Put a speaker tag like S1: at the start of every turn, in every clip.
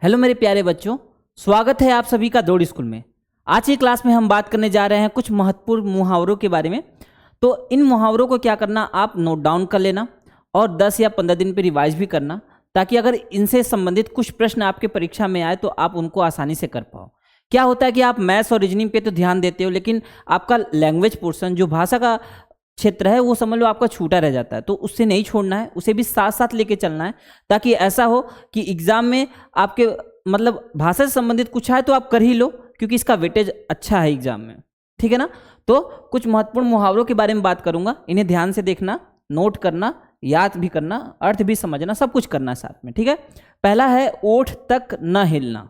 S1: Hello मेरे प्यारे बच्चों, स्वागत है आप सभी का दौड़ स्कूल में। आज की क्लास में हम बात करने जा रहे हैं कुछ महत्वपूर्ण मुहावरों के बारे में। तो इन मुहावरों को क्या करना, आप नोट डाउन कर लेना और 10 या 15 दिन पे रिवाइज भी करना, ताकि अगर इनसे संबंधित कुछ प्रश्न आपके परीक्षा में आए तो आप उनको आसानी से कर पाओ। क्या होता है कि आप मैथ्स और रीजनिंग पे तो ध्यान देते हो, लेकिन आपका लैंग्वेज पोर्शन जो भाषा का क्षेत्र है वो समझ लो आपका छूटा रह जाता है। तो उससे नहीं छोड़ना है, उसे भी साथ साथ लेके चलना है, ताकि ऐसा हो कि एग्जाम में आपके मतलब भाषा से संबंधित कुछ आए तो आप कर ही लो, क्योंकि इसका वेटेज अच्छा है एग्जाम में। ठीक है ना। तो कुछ महत्वपूर्ण मुहावरों के बारे में बात करूंगा, इन्हें ध्यान से देखना, नोट करना, याद भी करना, अर्थ भी समझना, सब कुछ करना साथ में। ठीक है। पहला है ओठ तक न हिलना।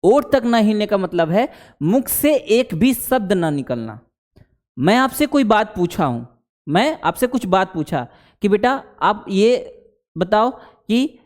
S1: ओठ तक न हिलने का मतलब है मुख से एक भी शब्द न निकलना। मैं आपसे कोई बात पूछा हूं, मैं आपसे कुछ बात पूछा कि बेटा आप ये बताओ कि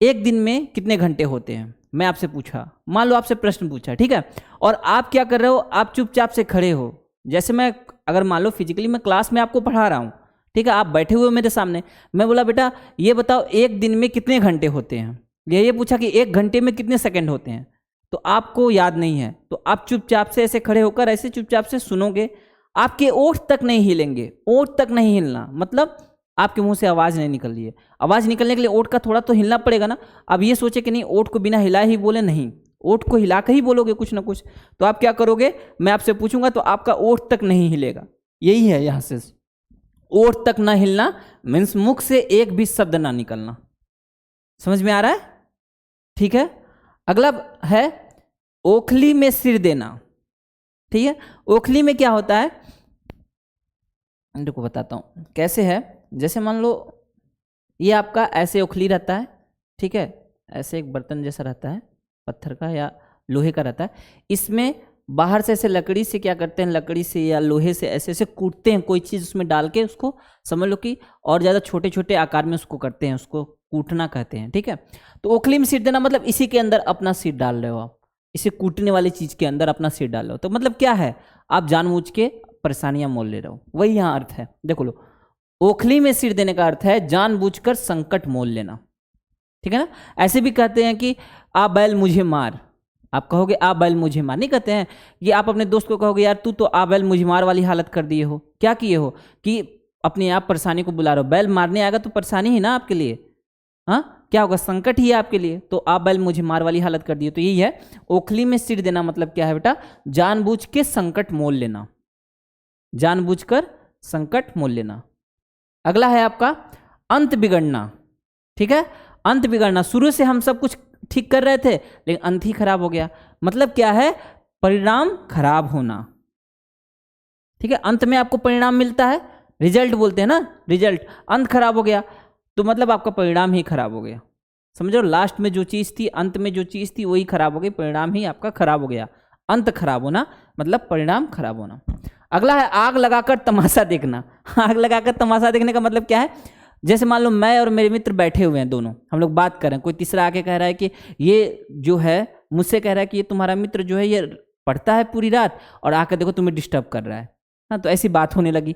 S1: एक दिन में कितने घंटे होते हैं। मैं आपसे पूछा, मान लो आपसे प्रश्न पूछा, ठीक है, और आप क्या कर रहे हो, आप चुपचाप से खड़े हो। जैसे मैं अगर मान लो फिजिकली मैं क्लास में आपको पढ़ा रहा हूं, ठीक है, आप बैठे हुए हो मेरे सामने, मैं बोला बेटा ये बताओ एक दिन में कितने घंटे होते हैं, ये पूछा कि एक घंटे में कितने सेकंड होते हैं, तो आपको याद नहीं है, तो आप चुपचाप से ऐसे खड़े होकर ऐसे चुपचाप से सुनोगे। आपके ओठ तक नहीं हिलेंगे, ओठ तक नहीं हिलना मतलब आपके मुंह से आवाज नहीं निकल रही है। आवाज निकलने के लिए ओठ का थोड़ा तो हिलना पड़ेगा ना। अब ये सोचे कि नहीं ओठ को बिना हिलाए ही बोले, नहीं, ओठ को हिला कर ही बोलोगे कुछ ना कुछ। तो आप क्या करोगे, मैं आपसे पूछूंगा तो आपका ओठ तक नहीं हिलेगा। यही है यहां से, ओठ तक ना हिलना मीन्स मुख से एक भी शब्द ना निकलना। समझ में आ रहा है? ठीक है। अगला है ओखली में सिर देना। ठीक है, ओखली में क्या होता है, देखो बताता हूं कैसे है। जैसे मान लो ये आपका ऐसे ओखली रहता है, ठीक है, ऐसे एक बर्तन जैसा रहता है, पत्थर का या लोहे का रहता है। इसमें बाहर से ऐसे लकड़ी से क्या करते हैं, लकड़ी से या लोहे से ऐसे ऐसे कूटते हैं, कोई चीज़ उसमें डाल के उसको समझ लो कि और ज़्यादा छोटे छोटे आकार में उसको करते हैं, उसको कूटना कहते हैं। ठीक है, तो ओखली में सिर देना मतलब इसी के अंदर अपना सिर डाल रहे हो आप, इसे कूटने वाली चीज़ के अंदर अपना सिर डाल रहे हो। तो मतलब क्या है, आप जानबूझ के परेशानियां मोल ले रहे हो, वही यहाँ अर्थ है। देखो लो, ओखली में सिर देने का अर्थ है जानबूझकर संकट मोल लेना। ठीक है ना। ऐसे भी कहते हैं कि आ बैल मुझे मार, आप कहोगे आ बैल मुझे मार, नहीं कहते हैं ये आप अपने दोस्त को कहोगे यार तू तो आ बैल मुझे मार वाली हालत कर दिए हो। क्या किए हो कि अपने आप परेशानी को बुला रहे हो। बैल मारने आएगा तो परेशानी ही ना आपके लिए, हाँ क्या होगा, संकट ही है आपके लिए। तो आ बैल मुझे मार वाली हालत कर दी। तो यही है ओखली में सिर देना मतलब क्या है बेटा, जानबूझ के संकट मोल लेना, जानबूझकर संकट मोल लेना। अगला है आपका अंत बिगड़ना। ठीक है, अंत बिगड़ना, शुरू से हम सब कुछ ठीक कर रहे थे लेकिन अंत ही खराब हो गया। मतलब क्या है, परिणाम खराब होना। ठीक है, अंत में आपको परिणाम मिलता है, रिजल्ट बोलते हैं ना, रिजल्ट। अंत खराब हो गया तो मतलब आपका परिणाम ही खराब हो गया। समझो, लास्ट में जो चीज़ थी, अंत में जो चीज़ थी वही खराब हो गई, परिणाम ही आपका खराब हो गया। अंत खराब होना मतलब परिणाम खराब होना। अगला है आग लगाकर तमाशा देखना। आग लगाकर तमाशा देखने का मतलब क्या है, जैसे मान लो मैं और मेरे मित्र बैठे हुए हैं, दोनों हम लोग बात कर रहे हैं, कोई तीसरा आके कह रहा है कि ये जो है, मुझसे कह रहा है कि ये तुम्हारा मित्र जो है ये पढ़ता है पूरी रात और आकर देखो तुम्हें डिस्टर्ब कर रहा है। हाँ, तो ऐसी बात होने लगी,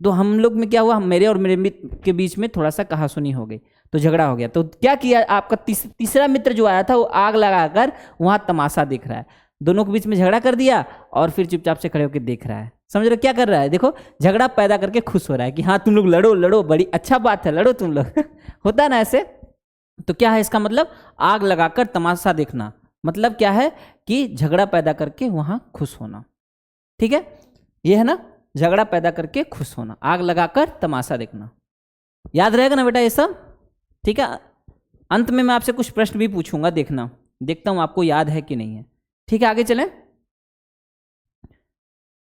S1: तो हम लोग में क्या हुआ, मेरे और मेरे मित्र के बीच में थोड़ा सा कहासुनी हो गई, तो झगड़ा हो गया। तो क्या किया आपका तीसरा मित्र जो आया था वो आग लगाकर वहां तमाशा देख रहा है, दोनों के बीच में झगड़ा कर दिया और फिर चुपचाप से खड़े होकर देख रहा है। समझ रहे क्या कर रहा है, देखो झगड़ा पैदा करके खुश हो रहा है कि हाँ तुम लोग लड़ो लड़ो, बड़ी अच्छा बात है, लड़ो तुम लोग होता है ना ऐसे। तो क्या है इसका मतलब, आग लगाकर तमाशा देखना मतलब क्या है कि झगड़ा पैदा करके वहां खुश होना। ठीक है, ये है ना, झगड़ा पैदा करके खुश होना, आग लगाकर तमाशा देखना। याद रहेगा ना बेटा ये सब। ठीक है, अंत में मैं आपसे कुछ प्रश्न भी पूछूंगा, देखना, देखता हूं आपको याद है कि नहीं है। ठीक है, आगे चलें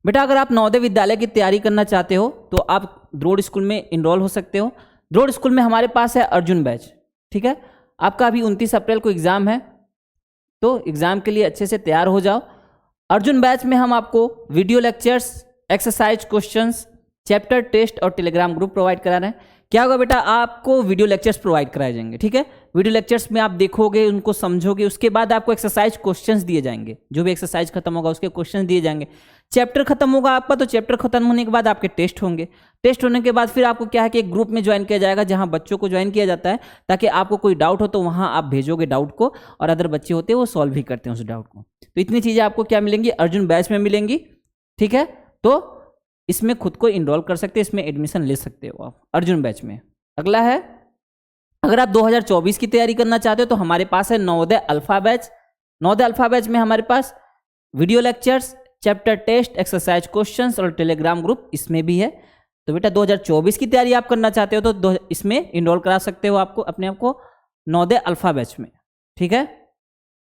S1: बेटा। अगर आप नवोदय विद्यालय की तैयारी करना चाहते हो तो आप द्रोड़ स्कूल में इनरोल हो सकते हो। द्रोड़ स्कूल में हमारे पास है अर्जुन बैच। ठीक है, आपका अभी 29 अप्रैल को एग्जाम है, तो एग्जाम के लिए अच्छे से तैयार हो जाओ। अर्जुन बैच में हम आपको video lectures, exercise questions, chapter test और टेलीग्राम ग्रुप प्रोवाइड करा रहे हैं। क्या होगा बेटा, आपको वीडियो लेक्चर्स प्रोवाइड कराए जाएंगे। ठीक है, वीडियो लेक्चर्स में आप देखोगे, उनको समझोगे, उसके बाद आपको एक्सरसाइज क्वेश्चंस दिए जाएंगे। जो भी एक्सरसाइज खत्म होगा उसके क्वेश्चंस दिए जाएंगे। चैप्टर खत्म होगा आपका, तो चैप्टर खत्म होने के बाद आपके टेस्ट होंगे। टेस्ट होने के बाद फिर आपको क्या है कि एक ग्रुप में ज्वाइन किया जाएगा, जहां बच्चों को ज्वाइन किया जाता है, ताकि आपको कोई डाउट हो तो वहां आप भेजोगे डाउट को, और अदर बच्चे होते हैं वो सॉल्व भी करते हैं उस डाउट को। तो इतनी चीजें आपको क्या मिलेंगी, अर्जुन बैच में मिलेंगी। ठीक है, तो इसमें खुद को इनरोल कर सकते हैं, इसमें एडमिशन ले सकते हो आप अर्जुन बैच में। अगला है, अगर आप 2024 की तैयारी करना चाहते हो तो हमारे पास है Navodaya alpha batch. Navodaya alpha batch में हमारे पास video lectures, chapter test, exercise questions और टेलीग्राम ग्रुप इसमें भी है। तो बेटा 2024 की तैयारी आप करना चाहते हो तो इसमें इनरोल करा सकते हो आपको अपने आप को नवोदय अल्फा बैच में। ठीक है,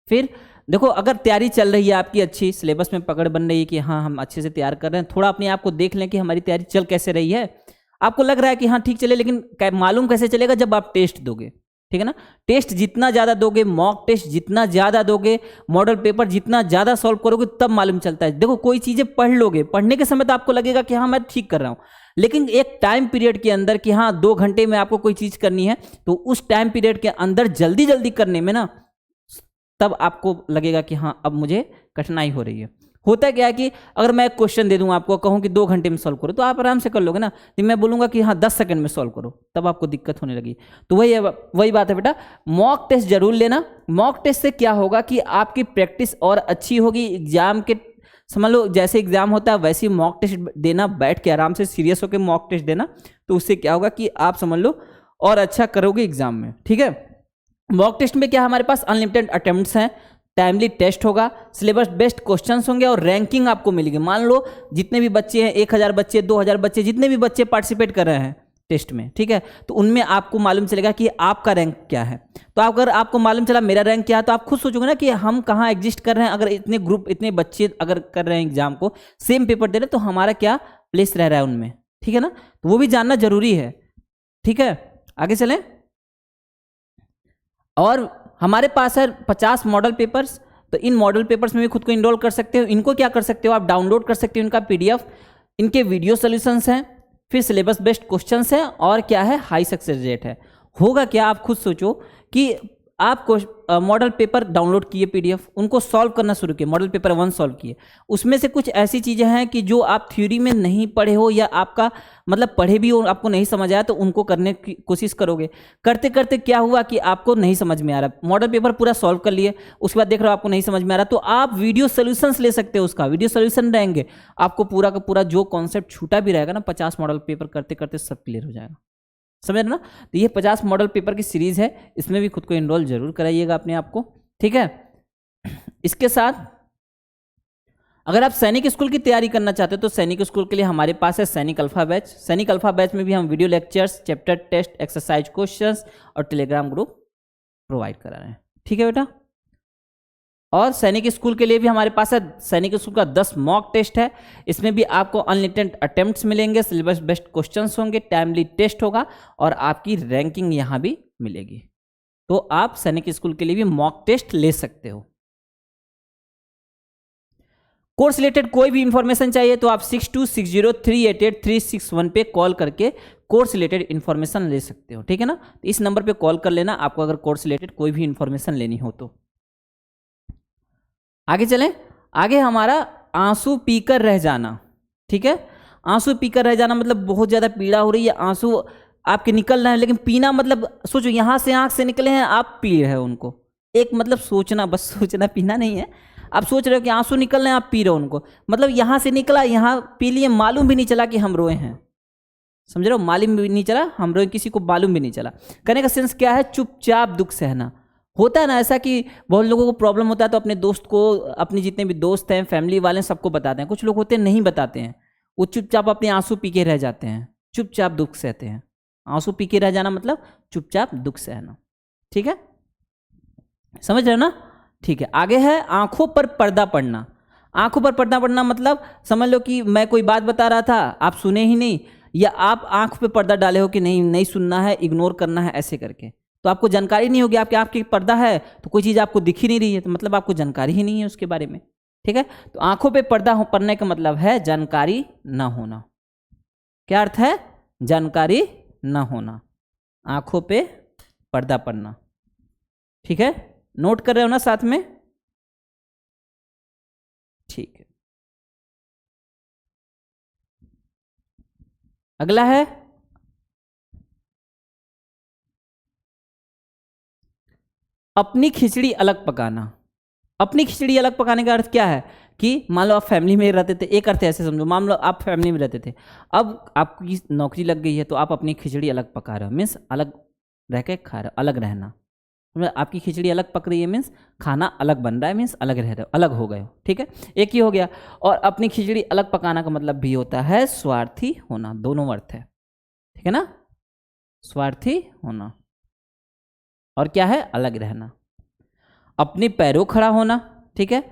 S1: फिर देखो, अगर तैयारी चल रही है आपकी अच्छी, सिलेबस में पकड़ बन रही है कि हाँ हम अच्छे से तैयार कर रहे हैं, थोड़ा अपने आप को देख लें कि हमारी तैयारी चल कैसे रही है। आपको लग रहा है कि हाँ ठीक चले, लेकिन मालूम कैसे चलेगा, जब आप टेस्ट दोगे। ठीक है ना, टेस्ट जितना ज़्यादा दोगे, मॉक टेस्ट जितना ज़्यादा दोगे, मॉडल पेपर जितना ज़्यादा सॉल्व करोगे, तब मालूम चलता है। देखो, कोई चीज़ें पढ़ लोगे, पढ़ने के समय तो आपको लगेगा कि हाँ मैं ठीक कर रहा हूँ, लेकिन एक टाइम पीरियड के अंदर कि हाँ 2 घंटे में आपको कोई चीज़ करनी है, तो उस टाइम पीरियड के अंदर जल्दी जल्दी करने में ना, तब आपको लगेगा कि हाँ अब मुझे कठिनाई हो रही है। होता क्या है कि अगर मैं एक क्वेश्चन दे दूं आपको, कहूं कि 2 घंटे में सॉल्व करो, तो आप आराम से कर लोगे ना। तो मैं बोलूंगा कि हाँ 10 सेकंड में सॉल्व करो, तब आपको दिक्कत होने लगी। तो वही बात है बेटा, मॉक टेस्ट जरूर लेना। मॉक टेस्ट से क्या होगा कि आपकी प्रैक्टिस और अच्छी होगी। एग्जाम के समझ लो, जैसे एग्जाम होता है वैसे ही मॉक टेस्ट देना, बैठ के आराम से सीरियस होकर मॉक टेस्ट देना, तो उससे क्या होगा कि आप समझ लो और अच्छा करोगे एग्जाम में। ठीक है, मॉक टेस्ट में क्या हमारे पास अनलिमिटेड अटेम्प्ट्स हैं, टाइमली टेस्ट होगा, सिलेबस बेस्ड क्वेश्चंस होंगे और रैंकिंग आपको मिलेगी। मान लो जितने भी बच्चे हैं, 1000 बच्चे, 2000 बच्चे, जितने भी बच्चे पार्टिसिपेट कर रहे हैं टेस्ट में, ठीक है, तो उनमें आपको मालूम चलेगा कि आपका रैंक क्या है। तो अगर आपको मालूम चला मेरा रैंक क्या है, तो आप खुद सोचोगे ना कि हम कहाँ एग्जिस्ट कर रहे हैं। अगर इतने ग्रुप, इतने बच्चे अगर कर रहे हैं एग्जाम को, सेम पेपर दे रहे हैं, तो हमारा क्या प्लेस रह रहा है उनमें। ठीक है ना, तो वो भी जानना जरूरी है। ठीक है, आगे चलें। और हमारे पास है 50 मॉडल पेपर्स। तो इन मॉडल पेपर्स में भी खुद को इनरोल कर सकते हो। इनको क्या कर सकते हो, आप डाउनलोड कर सकते हो इनका PDF। इनके वीडियो सॉल्यूशंस हैं, फिर सिलेबस बेस्ड क्वेश्चंस हैं, और क्या है, हाई सक्सेस रेट है। होगा क्या, आप खुद सोचो कि आप मॉडल पेपर डाउनलोड किए PDF, उनको सॉल्व करना शुरू किए, मॉडल पेपर 1 सॉल्व किए। उसमें से कुछ ऐसी चीज़ें हैं कि जो आप थ्योरी में नहीं पढ़े हो, या आपका मतलब पढ़े भी हो आपको नहीं समझ आया, तो उनको करने की कोशिश करोगे। करते करते क्या हुआ कि आपको नहीं समझ में आ रहा, मॉडल पेपर पूरा सॉल्व कर लिए, उसके बाद देख रहे हो आपको नहीं समझ में आ रहा, तो आप वीडियो सोल्यूशंस ले सकते हो। उसका वीडियो सोल्यूशन रहेंगे, आपको पूरा का पूरा जो कॉन्सेप्ट छूटा भी रहेगा ना, 50 मॉडल पेपर करते करते सब क्लियर हो जाएगा। समझ रहे ना। तो ये 50 मॉडल पेपर की सीरीज है, इसमें भी खुद को इनरोल जरूर कराइएगा अपने आप को। ठीक है, इसके साथ अगर आप सैनिक स्कूल की तैयारी करना चाहते हो, तो सैनिक स्कूल के लिए हमारे पास है Sainik alpha batch. Sainik alpha batch में भी हम video lectures, chapter test, exercise questions और टेलीग्राम ग्रुप प्रोवाइड करा रहे हैं। ठीक है बेटा, और सैनिक स्कूल के लिए भी हमारे पास है सैनिक स्कूल का 10 मॉक टेस्ट है। इसमें भी आपको अनलिमिटेड अटेम्प्ट्स मिलेंगे, सिलेबस बेस्ड क्वेश्चंस होंगे, टाइमली टेस्ट होगा, और आपकी रैंकिंग यहाँ भी मिलेगी। तो आप सैनिक स्कूल के लिए भी मॉक टेस्ट ले सकते हो। कोर्स रिलेटेड कोई भी इंफॉर्मेशन चाहिए तो आप 6260388361 पे कॉल करके कोर्स रिलेटेड इंफॉर्मेशन ले सकते हो। ठीक है ना, इस नंबर पे कॉल कर लेना आपको अगर कोर्स रिलेटेड कोई भी इंफॉर्मेशन लेनी हो तो। आगे चलें। आगे हमारा आंसू पीकर रह जाना। ठीक है, आंसू पीकर रह जाना मतलब बहुत ज़्यादा पीड़ा हो रही है, आंसू आपके निकल रहे हैं, लेकिन पीना मतलब सोचो यहाँ से आंख से निकले हैं, आप पी रहे हो उनको। एक मतलब सोचना, बस सोचना, पीना नहीं है। आप सोच रहे हो कि आंसू निकल रहे हैं, आप पी रहे हो उनको, मतलब यहाँ से निकला, यहाँ पी लिए, मालूम भी नहीं चला कि हम रोए हैं। समझ रहे हो, मालूम भी नहीं चला हम रोए, किसी को मालूम भी नहीं चला। कहने का सेंस क्या है, चुपचाप दुख सहना। होता है ना ऐसा कि बहुत लोगों को प्रॉब्लम होता है तो अपने दोस्त को, अपने जितने भी दोस्त हैं, फैमिली वाले हैं, सबको बताते हैं। कुछ लोग होते हैं नहीं बताते हैं, वो चुपचाप अपने आंसू पी के रह जाते हैं, चुपचाप दुख सहते हैं। आंसू पी के रह जाना मतलब चुपचाप दुख सहना। ठीक है, समझ रहे हो ना। ठीक है, आगे है आंखों पर पर्दा पड़ना। आंखों पर पर्दा पड़ना मतलब समझ लो कि मैं कोई बात बता रहा था, आप सुने ही नहीं, या आप आंख पे पर्दा डाले हो कि नहीं सुनना है, इग्नोर करना है, ऐसे करके, तो आपको जानकारी नहीं होगी। आपके आंख की पर्दा है तो कोई चीज़ आपको दिख ही नहीं रही है, तो मतलब आपको जानकारी ही नहीं है उसके बारे में। ठीक है, तो आंखों पे पर्दा पड़ने का मतलब है जानकारी ना होना। क्या अर्थ है, जानकारी न होना, आंखों पे पर्दा पड़ना। ठीक है, नोट कर रहे हो ना साथ में? ठीक है। अगला है अपनी खिचड़ी अलग पकाना। अपनी खिचड़ी अलग पकाने का अर्थ क्या है कि मान लो आप फैमिली में रहते थे, एक अर्थ ऐसे समझो, मान लो आप फैमिली में रहते थे, अब आपकी नौकरी लग गई है तो आप अपनी खिचड़ी अलग पका रहे हो, मीन्स अलग रह के खा रहे हो, अलग रहना। मतलब आपकी खिचड़ी अलग पक रही है मीन्स खाना अलग बन रहा है, मीन्स अलग रह रहे हो, अलग हो गए हो। ठीक है, एक ही हो गया। और अपनी खिचड़ी अलग पकाना का मतलब भी होता है स्वार्थी होना, दोनों अर्थ है। ठीक है ना, स्वार्थी होना और क्या है, अलग रहना। अपने पैरों खड़ा होना। ठीक है,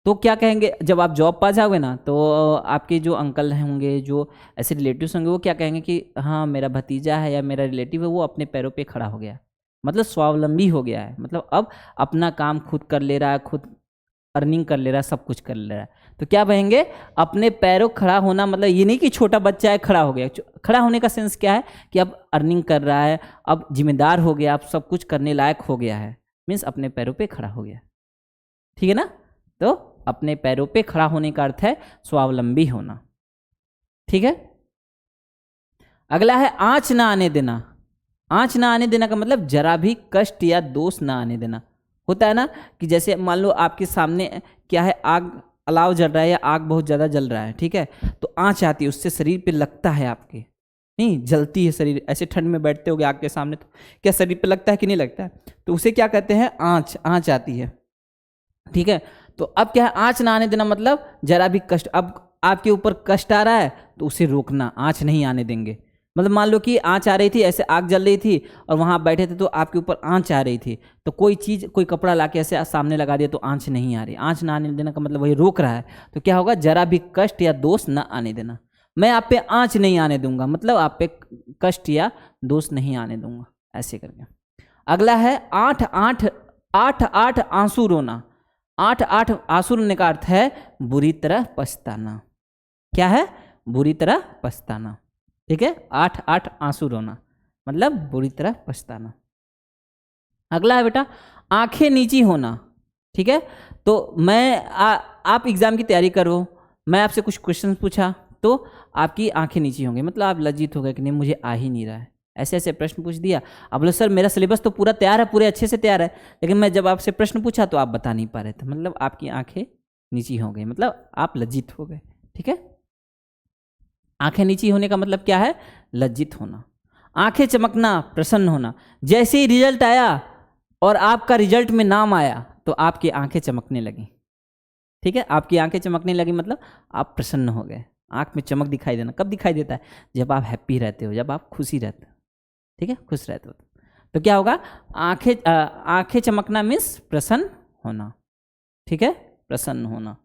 S1: तो क्या कहेंगे जब आप जॉब पा जाओगे ना, तो आपके जो अंकल होंगे, जो ऐसे रिलेटिव्स होंगे, वो क्या कहेंगे कि हाँ मेरा भतीजा है या मेरा रिलेटिव है वो अपने पैरों पे खड़ा हो गया, मतलब स्वावलंबी हो गया है, मतलब अब अपना काम खुद कर ले रहा है, खुद अर्निंग कर ले रहा है, सब कुछ कर ले रहा है। तो क्या कहेंगे, अपने पैरों खड़ा होना, मतलब ये नहीं कि छोटा बच्चा है खड़ा हो गया। खड़ा होने का सेंस क्या है कि अब अर्निंग कर रहा है, अब जिम्मेदार हो गया, अब सब कुछ करने लायक हो गया है, मीन्स अपने पैरों पे खड़ा हो गया। ठीक है ना, तो अपने पैरों पे खड़ा होने का अर्थ है स्वावलंबी होना। ठीक है, अगला है आंच ना आने देना। आंच ना आने देना का मतलब जरा भी कष्ट या दोष ना आने देना। होता है ना कि जैसे मान लो आपके सामने क्या है, आग, अलाव जल रहा है या आग बहुत ज़्यादा जल रहा है। ठीक है, तो आंच आती है, उससे शरीर पे लगता है, आपके नहीं जलती है शरीर। ऐसे ठंड में बैठते होगे आग के सामने तो क्या शरीर पे लगता है कि नहीं लगता है, तो उसे क्या कहते हैं, आंच, आंच आती है। ठीक है, तो अब क्या है, आंच ना आने देना मतलब जरा भी कष्ट, अब आपके ऊपर कष्ट आ रहा है तो उसे रोकना, आंच नहीं आने देंगे। मतलब मान लो कि आंच आ रही थी, ऐसे आग जल रही थी और वहां आप बैठे थे तो आपके ऊपर आंच आ रही थी, तो कोई चीज़, कोई कपड़ा लाके ऐसे सामने लगा दिया तो आंच नहीं आ रही। आंच ना आने देना का मतलब वही रोक रहा है, तो क्या होगा, जरा भी कष्ट या दोष न आने देना। मैं आप पे आंच नहीं आने दूंगा, मतलब आप पे कष्ट या दोष नहीं आने दूंगा, ऐसे करके। अगला है आठ आठ, आठ आठ आंसू रोना। आठ आठ आंसू रोने का अर्थ है बुरी तरह पछताना। क्या है, बुरी तरह पछताना। ठीक है, आठ आठ आंसू रोना मतलब बुरी तरह पछताना। अगला है बेटा आंखें नीची होना। ठीक है, तो आप एग्जाम की तैयारी करो, मैं आपसे कुछ क्वेश्चन पूछा तो आपकी आंखें नीची होंगी, मतलब आप लज्जित हो गए कि नहीं मुझे आ ही नहीं रहा है, ऐसे ऐसे प्रश्न पूछ दिया। अब बोले सर मेरा सिलेबस तो पूरा तैयार है, पूरे अच्छे से तैयार है, लेकिन मैं जब आपसे प्रश्न पूछा तो आप बता नहीं पा रहे थे, मतलब आपकी आंखें नीची हो गई, मतलब आप लज्जित हो गए। ठीक है, आंखें नीची होने का मतलब क्या है, लज्जित होना। आंखें चमकना, प्रसन्न होना। जैसे ही रिजल्ट आया और आपका रिजल्ट में नाम आया तो आपकी आंखें चमकने लगी। ठीक है, आपकी आंखें चमकने लगी मतलब आप प्रसन्न हो गए, आंख में चमक दिखाई देना। कब दिखाई देता है, जब आप हैप्पी रहते हो, जब आप खुशी रहते हो। ठीक है, खुश रहते हो तो क्या होगा, आंखें चमकना मीन्स प्रसन्न होना। ठीक है, प्रसन्न होना।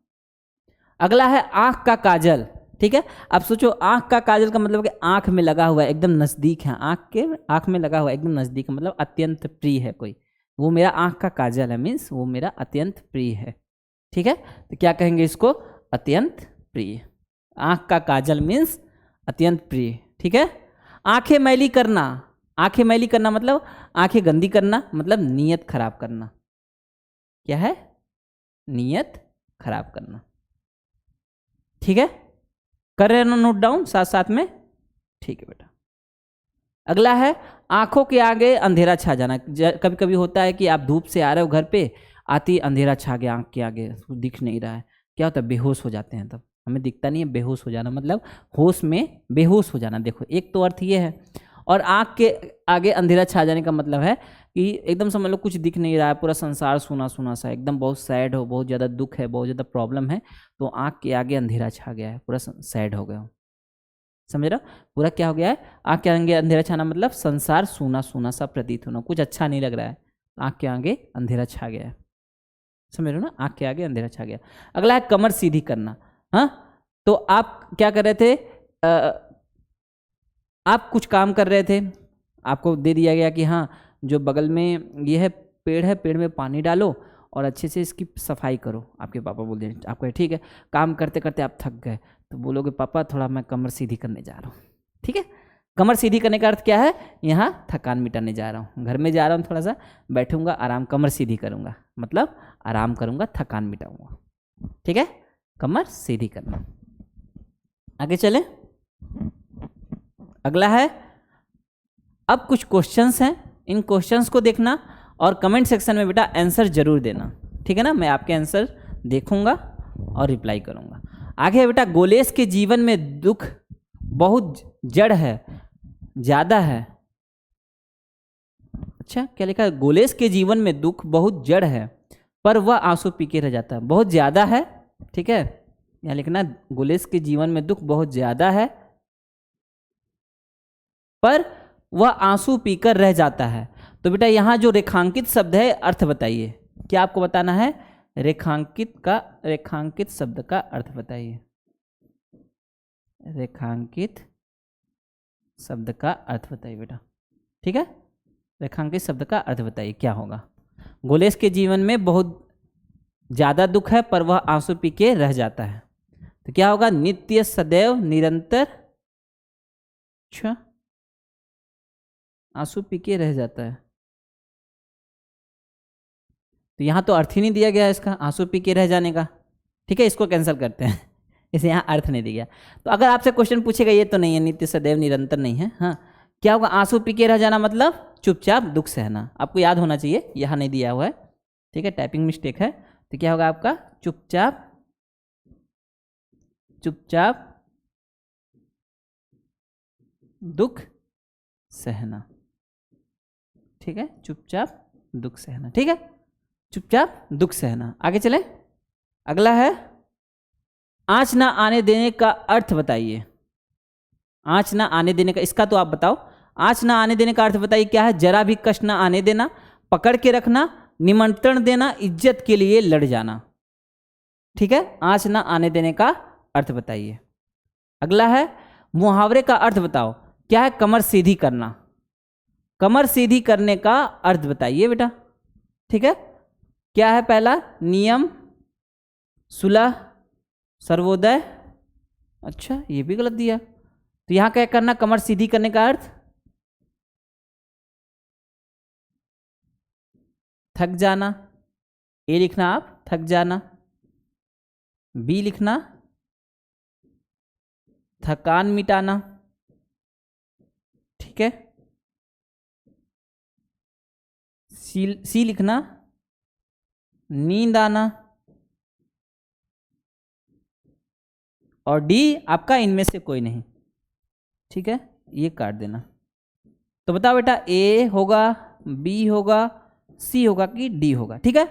S1: अगला है आंख का काजल। ठीक है, अब सोचो आंख का काजल का मतलब कि आंख में लगा हुआ है, एकदम नजदीक है, आंख में लगा हुआ है, एकदम नजदीक है, मतलब अत्यंत प्रिय है कोई, वो मेरा आंख का काजल है, मीन्स वो मेरा अत्यंत प्रिय है। ठीक है, तो क्या कहेंगे इसको, अत्यंत प्रिय। आंख का काजल मीन्स अत्यंत प्रिय। ठीक है, आंखें मैली करना। आंखें मैली करना मतलब आंखें गंदी करना, मतलब नीयत खराब करना। क्या है, नीयत खराब करना। ठीक है, कर रहे हैं ना नोट डाउन साथ साथ में? ठीक है बेटा। अगला है आंखों के आगे अंधेरा छा जाना। कभी कभी होता है कि आप धूप से आ रहे हो घर पे, आते ही अंधेरा छा गया आंख के आगे, दिख नहीं रहा है, क्या होता है, बेहोश हो जाते हैं। तब हमें दिखता नहीं है, बेहोश हो जाना मतलब होश में बेहोश हो जाना। देखो एक तो अर्थ ये है, और आंख के आगे अंधेरा छा जाने का मतलब है कि एकदम समझ लो कुछ दिख नहीं रहा है, पूरा संसार सुना सुना सा, एकदम बहुत सैड हो, बहुत ज़्यादा दुख है, बहुत ज़्यादा प्रॉब्लम है, तो आंख के आगे अंधेरा छा गया है, पूरा सैड हो गया हो। समझ रहे हो, पूरा क्या हो गया है, आंख के आगे अंधेरा छाना मतलब संसार सूना सूना सा प्रतीत होना, कुछ अच्छा नहीं लग रहा है, आंख के आगे अंधेरा छा गया है। समझ रहे हो ना, आंख के आगे अंधेरा छा गया। अगला है कमर सीधी करना। हाँ, तो आप क्या कर रहे थे, आप कुछ काम कर रहे थे, आपको दे दिया गया कि हाँ जो बगल में ये है पेड़ है, पेड़ में पानी डालो और अच्छे से इसकी सफाई करो। आपके पापा बोल दें, आप कहे ठीक है, काम करते करते आप थक गए तो बोलोगे पापा थोड़ा मैं कमर सीधी करने जा रहा हूँ। ठीक है, कमर सीधी करने का अर्थ क्या है, यहाँ थकान मिटाने जा रहा हूँ, घर में जा रहा हूँ, थोड़ा सा बैठूंगा, आराम, कमर सीधी करूंगा, मतलब आराम करूंगा, थकान मिटाऊंगा। ठीक है, कमर सीधी करना। आगे चले, अगला है, अब कुछ क्वेश्चंस हैं, इन क्वेश्चंस को देखना और कमेंट सेक्शन में बेटा आंसर जरूर देना। ठीक है ना, मैं आपके आंसर देखूंगा और रिप्लाई करूंगा। आगे है बेटा, गोलेश के जीवन में दुख बहुत जड़ है, ज्यादा है। अच्छा, क्या लिखा है, गोलेश के जीवन में दुख बहुत जड़ है पर वह आंसू पी के रह जाता है, बहुत ज्यादा है। ठीक है, यहाँ लिखना, गोलेश के जीवन में दुख बहुत ज्यादा है पर वह आंसू पीकर रह जाता है। तो बेटा यहाँ जो रेखांकित शब्द है, अर्थ बताइए, क्या आपको बताना है, रेखांकित शब्द का अर्थ बताइए। रेखांकित शब्द का अर्थ बताइए बेटा। ठीक है, रेखांकित शब्द का अर्थ बताइए क्या होगा। गोलेश के जीवन में बहुत ज्यादा दुख है पर वह आंसू पी के रह जाता है, तो क्या होगा, नित्य, सदैव, निरंतर, अच्छा, आंसू पी के रह जाता है। तो यहाँ तो अर्थ ही नहीं दिया गया इसका, आंसू पी के रह जाने का। ठीक है, इसको कैंसिल करते हैं, इसे यहाँ अर्थ नहीं दिया। तो अगर आपसे क्वेश्चन पूछेगा, ये तो नहीं है, नित्य, सदैव, निरंतर नहीं है। हाँ, क्या होगा, आंसू पी के रह जाना मतलब चुपचाप दुख सहना, आपको याद होना चाहिए, यहाँ नहीं दिया हुआ है। ठीक है, टाइपिंग मिस्टेक है। तो क्या होगा आपका, चुपचाप दुख सहना। ठीक है, चुपचाप दुख सहना। ठीक है, चुपचाप दुख सहना। आगे चले, अगला है, आँच ना आने देने का अर्थ बताइए। आँच ना आने देने का, इसका तो आप बताओ। आँच ना आने देने का अर्थ बताइए क्या है, जरा भी कष्ट ना आने देना, पकड़ के रखना, निमंत्रण देना, इज्जत के लिए लड़ जाना। ठीक है, आँच ना आने देने का अर्थ बताइए। अगला है, मुहावरे का अर्थ बताओ, क्या है, कमर सीधी करना। कमर सीधी करने का अर्थ बताइए बेटा। ठीक है, क्या है, पहला, नियम, सुलह, सर्वोदय। अच्छा, ये भी गलत दिया। तो यहां क्या करना, कमर सीधी करने का अर्थ, थक जाना। ए लिखना आप, थक जाना। बी लिखना, थकान मिटाना। ठीक है, सी लिखना, नींद आना। और डी आपका इनमें से कोई नहीं। ठीक है, ये काट देना। तो बताओ बेटा, ए होगा, बी होगा, सी होगा कि डी होगा। ठीक है,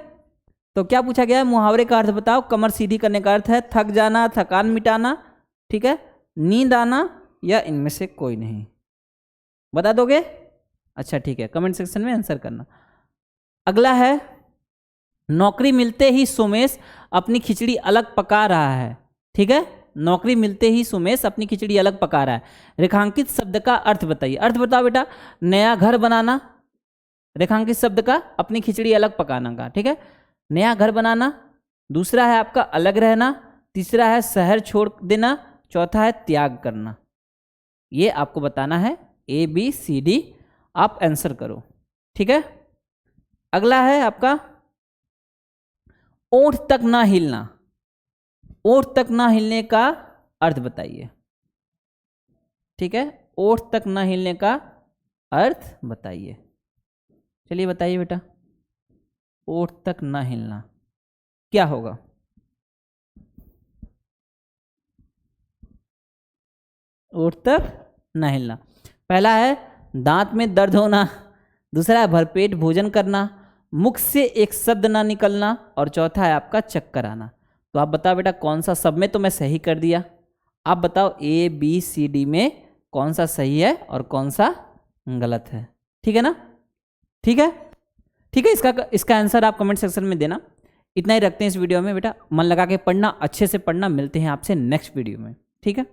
S1: तो क्या पूछा गया है, मुहावरे का अर्थ बताओ। कमर सीधी करने का अर्थ है थक जाना, थकान मिटाना। ठीक है, नींद आना, या इनमें से कोई नहीं। बता दोगे? अच्छा ठीक है, कमेंट सेक्शन में आंसर करना। अगला है, नौकरी मिलते ही सुमेश अपनी खिचड़ी अलग पका रहा है। ठीक है, नौकरी मिलते ही सुमेश अपनी खिचड़ी अलग पका रहा है। रेखांकित शब्द का अर्थ बताइए। अर्थ बताओ बेटा, नया घर बनाना, रेखांकित शब्द का अपनी खिचड़ी अलग पकाना का। ठीक है, नया घर बनाना, दूसरा है आपका अलग रहना, तीसरा है शहर छोड़ देना, चौथा है त्याग करना। ये आपको बताना है, ए बी सी डी, आप आंसर करो। ठीक है, अगला है आपका, ओठ तक ना हिलना। ओठ तक ना हिलने का अर्थ बताइए। ठीक है, ओठ तक ना हिलने का अर्थ बताइए। चलिए बताइए बेटा, ओठ तक ना हिलना क्या होगा? ओठ तक ना हिलना, पहला है दांत में दर्द होना, दूसरा है भरपेट भोजन करना, मुख से एक शब्द ना निकलना, और चौथा है आपका चक्कर आना। तो आप बताओ बेटा, कौन सा, सब में तो मैं सही कर दिया, आप बताओ ए बी सी डी में कौन सा सही है और कौन सा गलत है। ठीक है ना? ठीक है, ठीक है, इसका आंसर आप कमेंट सेक्शन में देना। इतना ही रखते हैं इस वीडियो में बेटा, मन लगा के पढ़ना, अच्छे से पढ़ना। मिलते हैं आपसे नेक्स्ट वीडियो में। ठीक है।